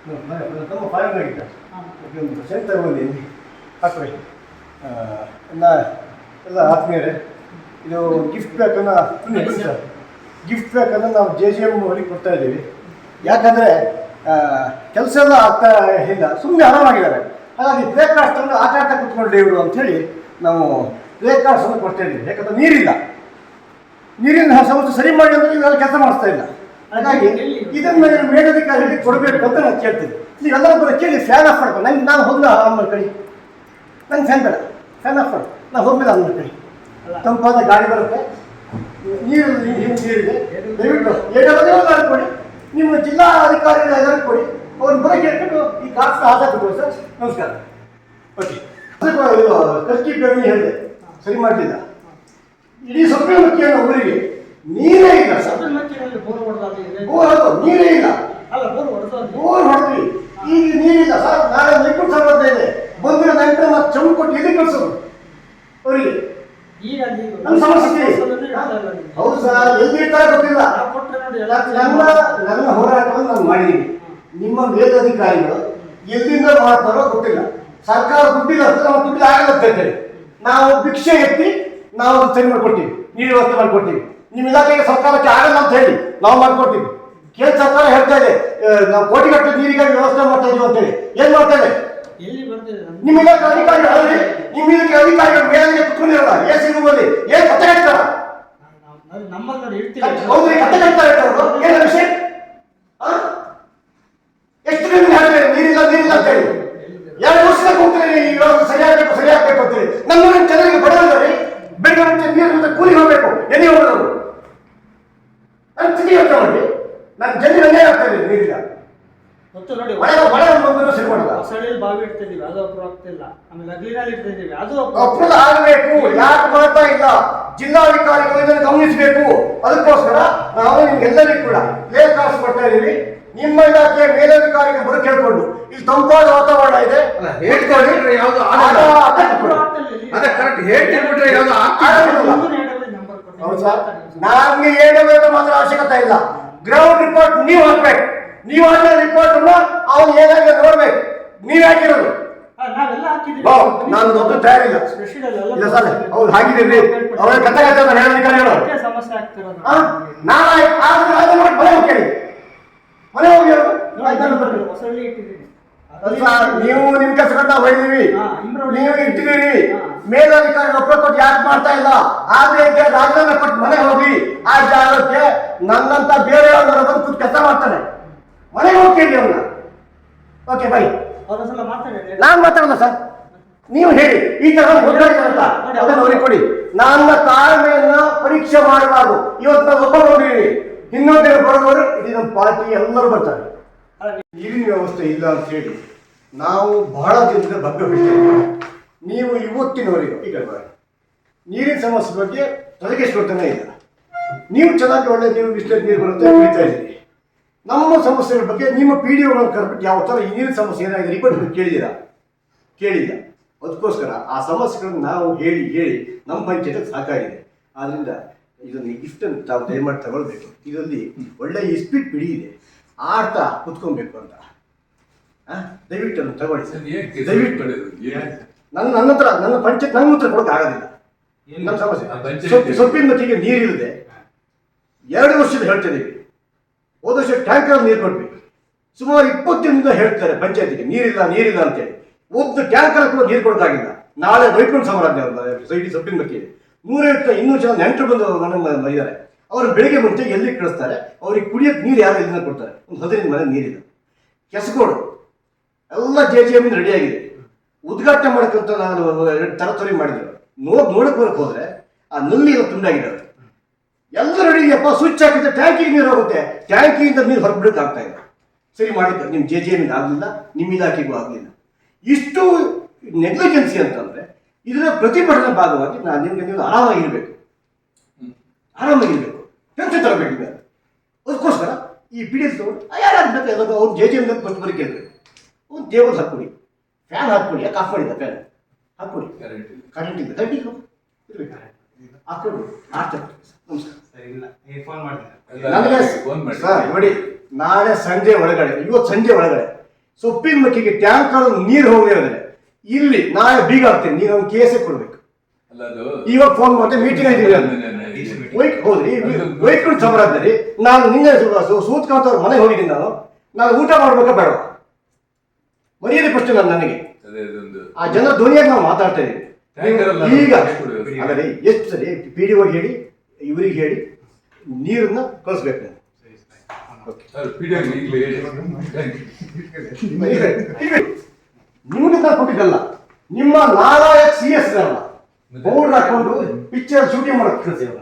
ನಮ್ಮ ಫಾರಿನಾಗಿದ್ದ ಒಂದು ಸೆಂಟ್ ತಗೊಂಡು ಹಾಕ್ರಿ ಎಲ್ಲ ಆತ್ಮೀಯರೇ, ಇದು ಗಿಫ್ಟ್ ಪ್ಯಾಕನ್ನು ಗಿಫ್ಟ್ ಪ್ಯಾಕನ್ನು ನಾವು JGM ಅವರಿಗೆ ಕೊಡ್ತಾ ಇದ್ದೀವಿ. ಯಾಕಂದರೆ ಕೆಲಸ ಎಲ್ಲ ಆಗ್ತಾ ಇಲ್ಲ, ಸುಮ್ಮನೆ ಆರಾಮಾಗಿದ್ದಾರೆ. ಹಾಗಾಗಿ ಪ್ಲೇ ಕಾರ್ಡ್ಸನ್ನು ಆಟ ಆಟ ಕೂತ್ಕೊಂಡ್ರೆ ಇವರು ಅಂಥೇಳಿ ನಾವು ಪ್ಲೇ ಕಾರ್ಡ್ಸನ್ನು ಕೊಡ್ತಾ ಇದ್ದೀವಿ. ಯಾಕಂದರೆ ನೀರಿನ ಸಮಸ್ಯೆ ಸರಿ ಮಾಡಿ ಅಂದರೆ ಇವೆಲ್ಲ ಕೆಲಸ ಮಾಡಿಸ್ತಾ ಇಲ್ಲ. ಹಾಗಾಗಿ ಇದನ್ನು ಮೇಲಧಿಕಾರಿಗೆ ಕೊಡಬೇಕು ಅಂತ ನಾನು ಕೇಳ್ತೀನಿ. ನೀವೆಲ್ಲರೂ ಬರೋ ಕೇಳಿ ಫ್ಯಾನ್ ಆಫ್ ಮಾಡ್ಕೊಂಡು ನಂಗೆ ನಾನು ಹೋಗಿ ಆನ್ ಮಾಡ್ಕೊಳ್ಳಿ. ನಂಗೆ ಫ್ಯಾನ್ ಬೇಡ, ಫ್ಯಾನ್ ಆಫ್ ಮಾಡಿ ನಾನು ಹೋಗ್ಮೇಲೆ ಆನ್ ಮಾಡ್ಕೊಳ್ಳಿ. ತಂಪಾದ ಗಾಳಿ ಬರುತ್ತೆ, ನೀರಿದೆ. ದಯವಿಟ್ಟು ಏನಾದರೂ ಕೊಡಿ, ನಿಮ್ಮ ಜಿಲ್ಲಾ ಅಧಿಕಾರಿಗಳು ಎಲ್ಲರೂ ಕೊಡಿ. ಅವ್ರನ್ನ ಬರೋ ಕೇಳ್ಕೊಂಡು ಈ ಕಾರ್ಡ್ಸ್ ಹಾಕಿ ಸರ್. ನಮಸ್ಕಾರ. ಓಕೆ, ಖರ್ಚಿ ಬೇಗ ಹೇಳಿದೆ, ಸರಿ ಮಾಡಲಿಲ್ಲ. ಇಡೀ ಸೊಪ್ಪಿನ ಮಕ್ಕಿಯನ್ನು ಊರಿಗೆ ನೀರೇ ಇಲ್ಲ ಸರ್. ನೀರೇ ಇಲ್ಲ, ಬೋರ್ ಹೊಡೆದ್ವಿ, ಈಗ ನೀರಿಲ್ಲ ಸರ್. ನಾಳೆ ಲಿಕ್ವಿಡ್ ಸಂಬಂಧ ಇದೆ, ಬಂದಿರೋ ನಂತರ ನಾವು ಚಮ್ ಕೊಟ್ಟು ಎಲ್ಲಿ ಕಳಿಸೋದು ಅವರಿಗೆ? ನಮ್ಮ ಸಮಸ್ಯೆ ಹೌದು ಸರ್, ಎಲ್ಲಿ ಇರ್ತಾರೆ ಗೊತ್ತಿಲ್ಲ. ನನ್ನ ಹೋರಾಟವನ್ನು ನಾನು ಮಾಡಿದ್ದೀನಿ. ನಿಮ್ಮ ಮೇಲಧಿಕಾರಿಗಳು ಎಲ್ಲಿಂದ ಮಾಡ್ತಾರೋ ಗೊತ್ತಿಲ್ಲ. ಸರ್ಕಾರ ದುಡ್ಡಿಲ್ಲ ಅಂತ ನಾವು ದುಡ್ಡು ಆಗಲ್ಲ ಅಂತ ಹೇಳ್ತೇವೆ. ನಾವು ಭಿಕ್ಷೆ ಎತ್ತಿ ನಾವು ಸರಿ ಮಾಡ್ಕೊಡ್ತೀವಿ, ನೀರು ವ್ಯವಸ್ಥೆ ಮಾಡ್ಕೊಡ್ತೀವಿ. ನಿಮ್ಮ ಇಲಾಖೆಗೆ ಸರ್ಕಾರಕ್ಕೆ ಆಗಲ್ಲ ಅಂತ ಹೇಳಿ ನಾವು ಮಾಡ್ಕೊಡ್ತೀವಿ. ಕೇಂದ್ರ ಸರ್ಕಾರ ಹೇಳ್ತಾ ಇದೆ ನಾವು ಕೋಟಿಗಟ್ಟಲೆ ನೀರಿಗಾಗಿ ವ್ಯವಸ್ಥೆ ಮಾಡ್ತಾ ಇದೀವಿ ಅಂತೇಳಿ. ಏನ್ ಮಾಡ್ತಾ ಇದೆ ನಿಮ್ಮ ಇಲಾಖೆ ಅಧಿಕಾರಿಗಳು? ನಿಮ್ಮ ಇಲಾಖೆ ಅಧಿಕಾರಿಗಳು ಮೇಲೆ ಕುತ್ಕೊಂಡಿರಲ್ಲ, AC ರೂಮಲ್ಲಿ ಏನ್ ಕತೆ ಹೇಳ್ತಾರ? ಹೌದ್ರಿ, ಕತೆ ಹೇಳ್ತಾ ಇರ್ತಾರ. ಏನ ವಿಷಯ? ಎಷ್ಟು ದಿನ ಹೇಳ್ತಾರೆ ನೀರಿಲ್ಲ ಅಂತ ಹೇಳಿ? 2 ವರ್ಷದಾಗ ಹೋಗ್ತೀರಿ ಈ ವ್ಯವಸ್ಥೆ ಸರಿಯಾಗಬೇಕು ಅಂತೇಳಿ. ನಮ್ಮ ಜನರಿಗೆ ಬಡವರಿ ಬೆಳಗ್ಗೆ ನೀರು ಕೂಲಿ ಹೋಗ್ಬೇಕು, ಎಲ್ಲಿ ಹೋಗೋದು? ನನ್ನ ಸ್ಥಿತಿ ಯೋಚನೆ ಮಾಡಿ. ನನ್ನ ಜಮೀನು ಅನ್ಯಾಯ ಆಗ್ತಾ ಇದೆ, ನೀರಿಲ್ಲ. ಅಪ್ರೂವ್ ಆಗಬೇಕು. ಯಾಕೆ ಮಾಡ್ತಾ ಇಲ್ಲ? ಜಿಲ್ಲಾಧಿಕಾರಿಗಳು ಇದನ್ನು ಗಮನಿಸಬೇಕು. ಅದಕ್ಕೋಸ್ಕರ ನಾವು ನಿಮ್ಗೆಲ್ಲರಿಗೂ ಕೂಡ ಪ್ಲೇ ಕಾರ್ಡ್ಸ್ ಕೊಡ್ತಾ ಇದೀವಿ. ನಿಮ್ಮ ಇಲಾಖೆಯ ಮೇಲಧಿಕಾರಿಗೆ ಬರೋ ಕೇಳ್ಕೊಂಡು ಇಲ್ಲಿ ತಂಪಾದ ವಾತಾವರಣ ಇದೆ, ಹೇಳ್ಕೊಳ್ಳಿ. ಯಾವುದು ನಮ್ಗೆ ಹೇಳಬೇಕು ಮಾತ್ರ ಅವಶ್ಯಕತೆ ಇಲ್ಲ. ಗ್ರೌಂಡ್ ರಿಪೋರ್ಟ್ ನೀವು ಹಾಕ್ಬೇಕು. ನೀವು ಹಾಕಿದ ರಿಪೋರ್ಟ್ ಅವ್ನು ಏನಾಗಿದೆ ನೋಡ್ಬೇಕು. ನೀವ್ ಹಾಕಿರೋದು ನಾನು ಒಬ್ಬರು ತಯಾರಿಲ್ಲ ಇಲ್ಲ ಸರ್. ಅವ್ರು ಹಾಕಿದ್ದೀರಿ, ಅವ್ರ ಕತೆ ಮೇಲಧಿಕಾರಿಗಳು ನಾನು ನೋಡಿ ಮನೆ ಹೋಗಿ ಮನೆ ಹೋಗಿ ನೀವು ನಿಮ್ ಕೆಲಸಗಳನ್ನ ಹೊಡಿದೀವಿ, ನೀವು ಇಟ್ಟಿದ್ದೀರಿ. ಮೇಲಧಿಕಾರಿ ಒಪ್ಪಿಗೆ ಕೊಟ್ಟು ಯಾಕೆ ಮಾಡ್ತಾ ಇಲ್ಲ? ಆದ್ರೆ ರಾಜೀನಾಮೆ ಕೊಟ್ಟು ಮನೆಗೆ ಹೋಗಿ ಆ ಜಾಗಕ್ಕೆ ನನ್ನಂತ ಬೇರೆ ಬಂದು ಕೆಲಸ ಮಾಡ್ತಾನೆ. ಮನೆಗೆ ಹೋಗ್ತೀನಿ ಅವನ್ನ. Okay by. ನಾನು ಮಾತಾಡೋದ ಸರ್, ನೀವು ಹೇಳಿ ಈ ತರ ಅದನ್ನು ಅವ್ರಿಗೆ ಕೊಡಿ. ನನ್ನ ತಾಳ್ಮೆಯನ್ನ ಪರೀಕ್ಷೆ ಮಾಡಬಾರ್ದು. ಇವತ್ತು ನಾವು ಒಬ್ಬರು ಹೋಗಿದ್ದೀವಿ, ಇನ್ನೊಂದು ಬರೋದವರು ಇಡೀ ನಮ್ಮ ಪಾರ್ಟಿ ಎಲ್ಲರೂ ಬರ್ತಾರೆ. ನೀರಿನ ವ್ಯವಸ್ಥೆ ಇಲ್ಲ ಅಂತ ಹೇಳಿ ನಾವು ಬಹಳ ದಿನದ ಬಗ್ಗೆ ಬಿಡ್ತೇವೆ. ನೀವು ಇವತ್ತಿನವರೆಗೂ ಈಗ ನೀರಿನ ಸಮಸ್ಯೆ ಬಗ್ಗೆ ತಲೆಗೆಸ್ಕೊಳ್ತಾನೆ ಇಲ್ಲ. ನೀವು ಚೆನ್ನಾಗಿ ಒಳ್ಳೆ ನೀವು ಬಿಸ್ಲೆಟ್ ನೀರು ಬರುತ್ತೆ ಕುಡಿತಾ ಇದ್ದೀರಿ. ನಮ್ಮ ಸಮಸ್ಯೆಗಳ ಬಗ್ಗೆ ನಿಮ್ಮ PDOಗಳನ್ನು ಕರೆದ್ಬಿಟ್ಟು ಯಾವ ಥರ ಈ ನೀರಿನ ಸಮಸ್ಯೆ ಏನಾಗಿದೆ ರಿಪೋರ್ಟ್ ಕೇಳಿದ್ದೀರಾ? ಕೇಳಿಲ್ಲ. ಅದಕ್ಕೋಸ್ಕರ ಆ ಸಮಸ್ಯೆಗಳನ್ನು ನಾವು ಹೇಳಿ ನಮ್ಮ ಪಂಚಾಯತ್ ಸಾಕಾಗಿದೆ. ಆದ್ದರಿಂದ ಇದನ್ನು ಗಿಫ್ಟನ್ನು ತಾವು ದಯಮಾಡಿ ತಗೊಳ್ಬೇಕು. ಇದರಲ್ಲಿ ಒಳ್ಳೆ ಇಸ್ಪಿಟ್ ಪಿಡಿ ಇದೆ, ಆಡ್ತಾ ಕುತ್ಕೊಬೇಕು ಅಂತ. ದಯವಿಟ್ಟು ಅದನ್ನು ತಗೊಳ್ಳಿ ಸರ್. ದಯವಿಟ್ಟು ನನ್ನ ಹತ್ರ ನನ್ನ ಪಂಚಾಯತ್ ನನ್ನ ಹತ್ರ ಕೊಡೋಕೆ ಆಗೋದಿಲ್ಲ. ನಮ್ಮ ಸಮಸ್ಯೆ ಸೊಪ್ಪಿನ ಮಟ್ಟಿಗೆ ನೀರಿಲ್ಲದೆ 2 ವರ್ಷದ ಹೇಳ್ತಿದ್ದೀವಿ. ಹೋದ ವರ್ಷ ಟ್ಯಾಂಕರ್ ನೀರು ಕೊಟ್ವಿ. ಸುಮಾರು 20 ದಿನದಿಂದ ಹೇಳ್ತಾರೆ ಪಂಚಾಯತಿಗೆ ನೀರಿಲ್ಲ ಅಂತೇಳಿ. ಒಂದು ಟ್ಯಾಂಕರ್ ಕೂಡ ನೀರು ಕೊಡೋಕ್ಕಾಗಿಲ್ಲ. ನಾಳೆ ವೈಕುಂಠ ಸಮಾರಾಧನೆ ಸೊಸೈಟಿ ಸೊಪ್ಪಿನ ಮಟ್ಟಿಗೆ 150-200 ಜನ ನೆಂಟರು ಬಂದು ನನ್ನ ಇದ್ದಾರೆ. ಅವರು ಬೆಳಿಗ್ಗೆ ಮುಂಚೆ ಎಲ್ಲಿ ಕಳಿಸ್ತಾರೆ, ಅವ್ರಿಗೆ ಕುಡಿಯೋಕೆ ನೀರು ಯಾರು ಎಲ್ಲಿಂದ ಕೊಡ್ತಾರೆ? ಒಂದು 15 ಮನೆ ನೀರಿಲ್ಲ. ಕೆಸಗೋಡು ಎಲ್ಲ JGM ರೆಡಿ ಆಗಿದೆ. ಉದ್ಘಾಟನೆ ಮಾಡಕ್ಕಂತ ನಾನು ತರತರಿ ಮಾಡಿದ್ರು. ನೋಡಕ್ ಬರಕ್ ಹೋದ್ರೆ ಆ ನಲ್ಲಿ ಎಲ್ಲ ತುಂಡಾಗಿದ್ದಾರೆ. ಎಲ್ಲ ರೆಡಿ ಇದೆಯಪ್ಪ, ಸ್ವಿಚ್ ಹಾಕಿದ್ರೆ ಟ್ಯಾಂಕಿಗೆ ನೀರು ಹೋಗುತ್ತೆ, ಟ್ಯಾಂಕಿಯಿಂದ ನೀರು ಹೊರಬಿಡಕ್ಕೆ ಆಗ್ತಾ ಇಲ್ಲ. ಸರಿ ಮಾಡಿದ್ದೆ, ನಿಮ್ಮ JGM ಆಗಲಿಲ್ಲ, ನಿಮ್ಮ ಇಲಾಖೆಗೂ ಆಗಲಿಲ್ಲ. ಇಷ್ಟು ನೆಗ್ಲಿಜೆನ್ಸಿ ಅಂತಂದ್ರೆ ಇದರ ಪ್ರತಿಭಟನೆ ಭಾಗವಾಗಿ ನಾನು ನೀವು ಆರಾಮಾಗಿರ್ಬೇಕು, ಟೆನ್ಷನ್ ತರಬೇಕಿದೆ. ಅದಕ್ಕೋಸ್ಕರ ಈ PDS ತಗೊಂಡು ಯಾರಾಗಬೇಕು ಎಲ್ಲ ಅವ್ರು JGM ಫಸ್ಟ್ ಬರೀ ಕೇಳಬೇಕು. ಒಂದು ಟೇಬಲ್ ಹಾಕ್ಕೊಡಿ, ಫ್ಯಾನ್ ಹಾಕ್ಕೊಡಿ. ಯಾಕೆ ಆಫ್ ಮಾಡಿದ್ದ ಫ್ಯಾನ್ ಹಾಕ್ಕೊಡಿ? ಕರೆಂಟ್ ಇಲ್ಲ, ದಂಡಿಗೆ ಹಾಕ್ಕೊಡಿ. ನಮಸ್ಕಾರ ನನಗೆ ಸರ್ ನೋಡಿ, ನಾಳೆ ಸಂಜೆ ಒಳಗಡೆ, ಇವತ್ತು ಸಂಜೆ ಒಳಗಡೆ ಸೊಪ್ಪಿನ ಮಕ್ಕಿಗೆ ಟ್ಯಾಂಕರ್ ನೀರು ಹೋಗದೆ ಹೋದ್ರೆ ಇಲ್ಲಿ ನಾಳೆ ಬೀಗ ಹಾಕ್ತೇನೆ, ನೀವು ಒಂದು ಕೇಸೇ ಕೊಡ್ಬೇಕು. ಇವಾಗ ಫೋನ್ ಮಾಡ್ತೇನೆ, ಮೀಟಿಂಗ್ ಆಗಿದ್ದೀವಿ ಹೌದ್ರಿ, ವೈಟ್ಕೊಂಡು ಸಮರಾದ್ರಿ. ನಾನು ನಿನ್ನೆ ಸೂತ್ಕಾಂತ ಅವ್ರ ಮನೆಗೆ ಹೋಗಿದ್ದೀನಿ. ನಾನು ಊಟ ಮಾಡ್ಬೇಕಾ ಬೇಡ, ಮರ್ಯಾದೆ ಫಸ್ಟ್ ನನಗೆ ಆ ಜನ ಧ್ವನಿಯಾಗಿ ನಾವು ಮಾತಾಡ್ತಾ ಇದ್ದೀವಿ. ಈಗ ಅಲ್ಲರಿ ಎಷ್ಟು ಸರಿ PDO ಹೇಳಿ, ಇವ್ರಿಗೆ ಹೇಳಿ, ನೀರನ್ನ ಕಳಿಸ್ಬೇಕು. ನಿಮ್ಗೆ ನಾನು ಕೊಟ್ಟಿದ್ದಲ್ಲ, ನಿಮ್ಮ ನಾರಾಯಕ್ CS ಬೌಡ್ರ್ ಹಾಕೊಂಡು ಪಿಕ್ಚರ್ ಶೂಟಿಂಗ್ ಮಾಡಕ್ ಕಳಿಸಿಲ್ಲ.